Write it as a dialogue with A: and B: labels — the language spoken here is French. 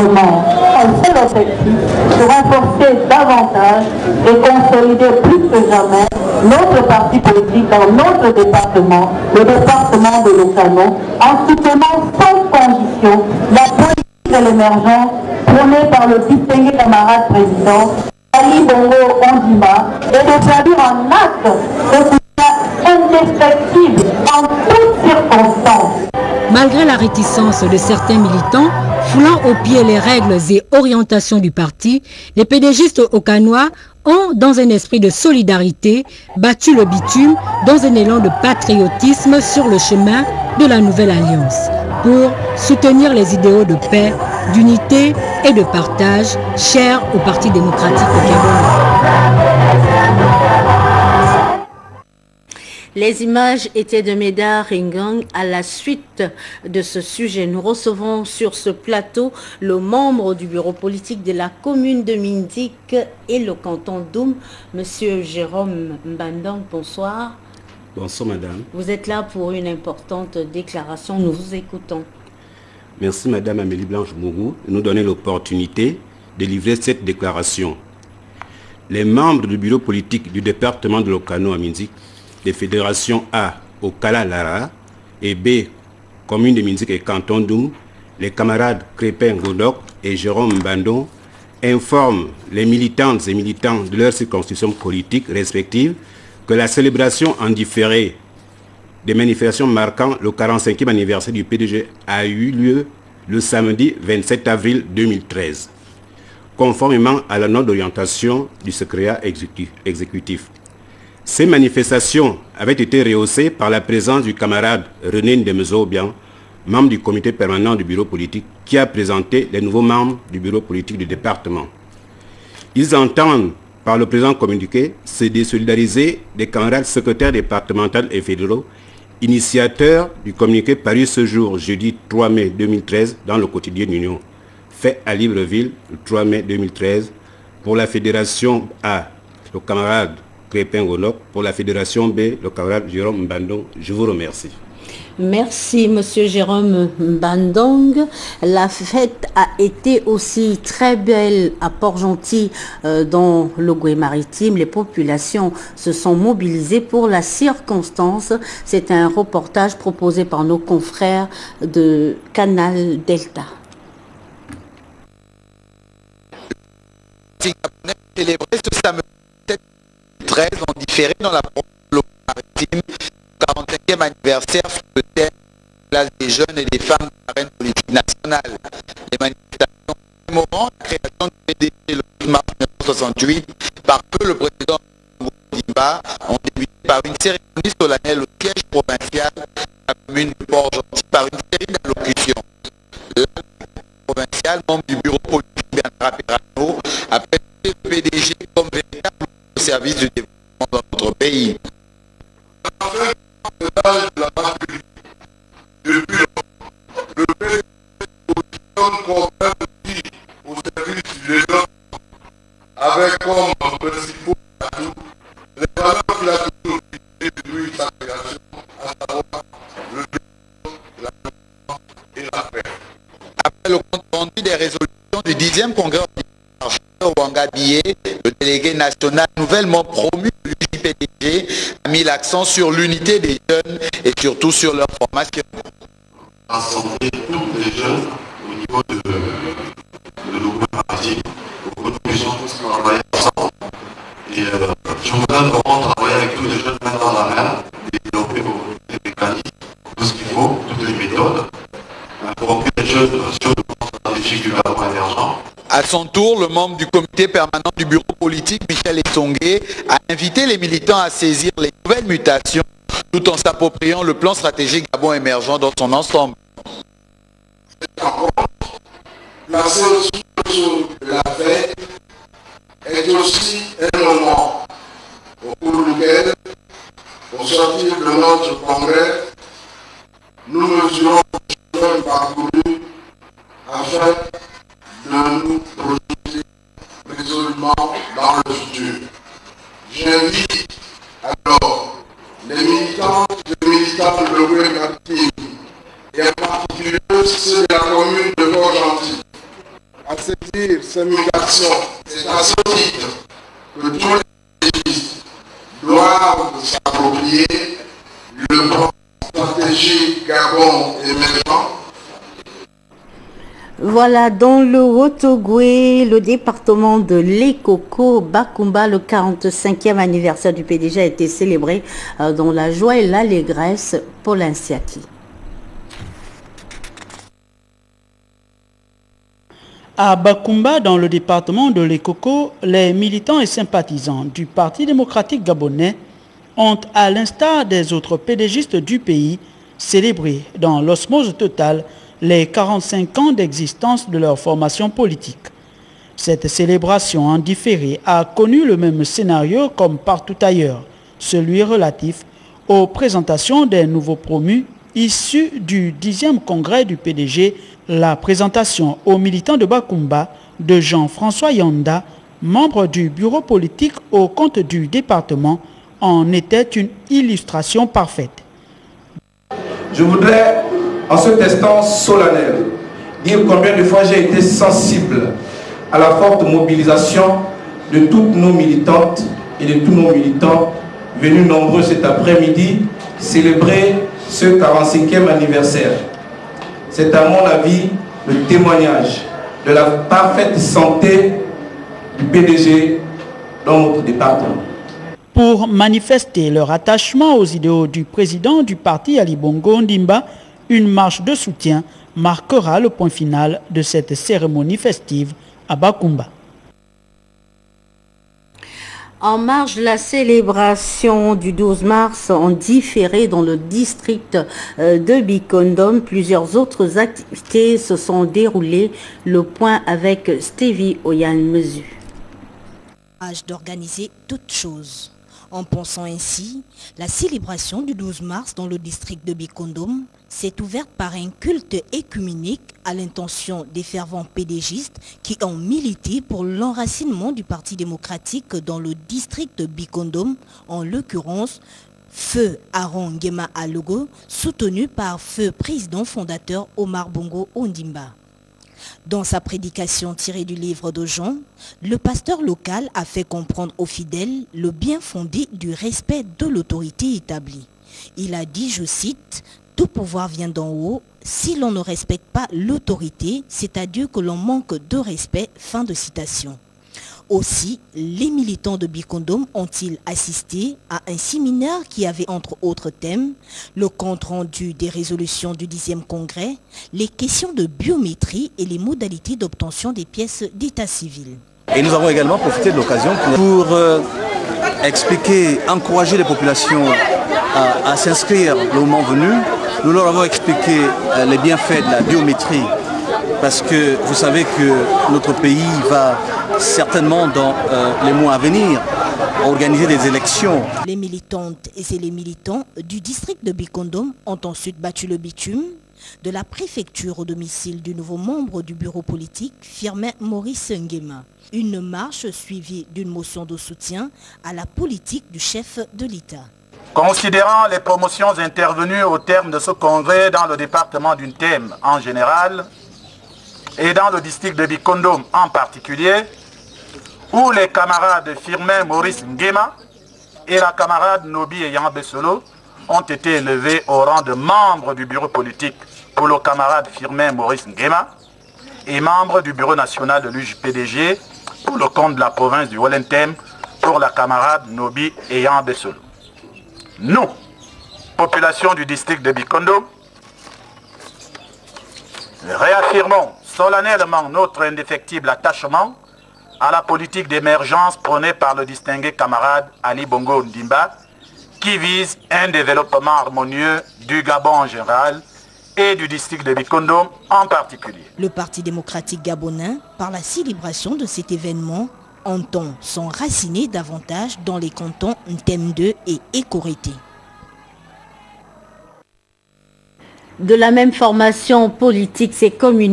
A: département a un seul objectif, de renforcer davantage et consolider plus que jamais notre parti politique dans notre département, le département de Lokano, en soutenant sans condition la politique de l'émergence prônée par le distingué camarade président Ali Bongo Ondima et de traduire en acte ce soutien indéfectible en toutes circonstances.
B: Malgré la réticence de certains militants, foulant aux pieds les règles et orientations du parti, les pédégistes okanois ont, dans un esprit de solidarité, battu le bitume dans un élan de patriotisme sur le chemin de la nouvelle alliance, pour soutenir les idéaux de paix, d'unité et de partage chers au Parti démocratique au Cameroun.
C: Les images étaient de Médard Ringang. À la suite de ce sujet, nous recevons sur ce plateau le membre du bureau politique de la commune de Mindik et le canton d'Oum, Monsieur Jérôme Mbandang. Bonsoir.
D: Bonsoir madame.
C: Vous êtes là pour une importante déclaration, nous vous écoutons.
D: Merci madame Amélie Blanche-Mourou de nous donner l'opportunité de livrer cette déclaration. Les membres du bureau politique du département de l'Okano à Mindik, des fédérations A, Okala Lara, et B, commune de Mindik et canton d'Oum, les camarades Crépin Godok et Jérôme Mbandon, informent les militantes et militants de leurs circonscriptions politiques respectives que la célébration en différé des manifestations marquant le 45e anniversaire du PDG a eu lieu le samedi 27 avril 2013, conformément à la note d'orientation du secrétariat exécutif. Ces manifestations avaient été rehaussées par la présence du camarade René Ndemezo-Obiang, membre du comité permanent du bureau politique, qui a présenté les nouveaux membres du bureau politique du département. Ils entendent, par le présent communiqué, se désolidariser des camarades secrétaires départementaux et fédéraux, initiateurs du communiqué paru ce jour, jeudi 3 mai 2013, dans le quotidien Union, fait à Libreville, le 3 mai 2013, pour la fédération A, le camarade Crépin Godok, pour la fédération B, le camarade Jérôme Mbandong. Je vous remercie.
C: Merci Monsieur Jérôme Mbandong. La fête a été aussi très belle à Port-Gentil dans le Goué-Maritime. Les populations se sont mobilisées pour la circonstance. C'est un reportage proposé par nos confrères de Canal Delta.
E: Célébré ce samedi 13 en différé dans la province de Goué-Maritime, 45e anniversaire sous le thème place des jeunes et des femmes de l'arène politique nationale. Les manifestations commémorant la création du PDG le 8 mars 1968 par feu le président Dimba ont débuté par une cérémonie solennelle au siège provincial de la commune de Port-Gentil par une série d'allocutions. La provinciale, membre du bureau politique Bernard Perrano, a présenté le PDG comme véritable service du développement dans notre pays.
F: Depuis le PDG comme au service des gens avec comme principaux atouts les valeurs qu'il a toujours utilisées depuis sa création, à savoir le développement, la paix et la paix.
E: Après le compte rendu des résolutions du 10e congrès ordinaire, Wanga Bié, le délégué national nouvellement promu de l'UJPDG, a mis l'accent sur l'unité des jeunes et surtout sur leur formation.
F: Rassembler tous les jeunes au niveau de l'Ougoué-Maritime, pour que nous puissions tous travailler ensemble. Et je voudrais vraiment travailler avec tous les jeunes main dans la main, développer les mécanismes, tout ce qu'il faut, toutes les méthodes, pour que les jeunes sur le plan stratégique du Gabon émergent.
E: À son tour, le membre du comité permanent du bureau politique, Michel Etsongué, a invité les militants à saisir les nouvelles mutations tout en s'appropriant le plan stratégique Gabon émergent dans son ensemble.
F: Placer sur la fête est aussi un moment au cours duquel, au sortir de notre congrès, nous mesurons le chemin parcouru afin de nous projeter résolument dans le futur. J'invite alors les militants et militants de l'Ougoué-Maritime et en particulier ceux de la commune de Port-Gentil
G: saisir ces mutations.
F: C'est à ce titre que tous les pédagistes doivent s'approprier le plan stratégique Gabon émergent.
C: Voilà, dans le Haut-Ogooué, le département de l'Ekoko, Bakumba, le 45e anniversaire du PDG a été célébré dans la joie et l'allégresse pour l'Insiaki.
H: À Bakumba, dans le département de l'Ekoko, les militants et sympathisants du Parti démocratique gabonais ont, à l'instar des autres pédégistes du pays, célébré dans l'osmose totale les 45 ans d'existence de leur formation politique. Cette célébration en différé a connu le même scénario comme partout ailleurs, celui relatif aux présentations des nouveaux promus issus du 10e congrès du PDG, la présentation aux militants de Bakumba de Jean-François Yanda, membre du bureau politique au compte du département, en était une illustration parfaite.
I: Je voudrais, en cet instant solennel, dire combien de fois j'ai été sensible à la forte mobilisation de toutes nos militantes et de tous nos militants venus nombreux cet après-midi célébrer ce 45e anniversaire. C'est à mon avis le témoignage de la parfaite santé du PDG dans notre département.
H: Pour manifester leur attachement aux idéaux du président du parti Ali Bongo Ondimba, une marche de soutien marquera le point final de cette cérémonie festive à Bakumba.
C: En marge de la célébration du 12 mars en différé dans le district de Bikondom, plusieurs autres activités se sont déroulées. Le point avec Stevie Oyan-Mezu.
J: D'organiser toutes choses. En pensant ainsi, la célébration du 12 mars dans le district de Bikondom s'est ouverte par un culte écuménique à l'intention des fervents pédégistes qui ont milité pour l'enracinement du Parti démocratique dans le district de Bikondom, en l'occurrence Feu Aaron Ngema Alogo, soutenu par Feu président fondateur Omar Bongo Ondimba. Dans sa prédication tirée du livre de Jean, le pasteur local a fait comprendre aux fidèles le bien fondé du respect de l'autorité établie. Il a dit, je cite, « Tout pouvoir vient d'en haut. Si l'on ne respecte pas l'autorité, c'est à Dieu que l'on manque de respect. » Fin de citation. Aussi, les militants de Bikondom ont-ils assisté à un séminaire qui avait entre autres thèmes le compte-rendu des résolutions du 10e congrès, les questions de biométrie et les modalités d'obtention des pièces d'état civil.
K: Et nous avons également profité de l'occasion pour expliquer, encourager les populations à s'inscrire le moment venu. Nous leur avons expliqué les bienfaits de la biométrie parce que vous savez que notre pays va certainement dans les mois à venir organiser des élections.
J: Les militantes et les militants du district de Bikondom ont ensuite battu le bitume de la préfecture au domicile du nouveau membre du bureau politique, Firmin Maurice Ngema. Une marche suivie d'une motion de soutien à la politique du chef de l'État.
L: Considérant les promotions intervenues au terme de ce congrès dans le département du Thème en général et dans le district de Bikondom en particulier, où les camarades Firmin Maurice Ngema et la camarade Nobi Eyambesolo ont été élevés au rang de membres du bureau politique pour le camarade Firmin Maurice Ngema et membre du bureau national de l'UJPDG pour le compte de la province du Wellington pour la camarade Nobi Eyambesolo. Nous, population du district de Bikondom, réaffirmons solennellement notre indéfectible attachement à la politique d'émergence prônée par le distingué camarade Ali Bongo Ondimba, qui vise un développement harmonieux du Gabon en général et du district de Bikondom en particulier.
J: Le Parti démocratique gabonais, par la célébration de cet événement, entend s'enraciner davantage dans les cantons Ntem 2 et Ekorété.
C: De la même formation politique, c'est communiqué.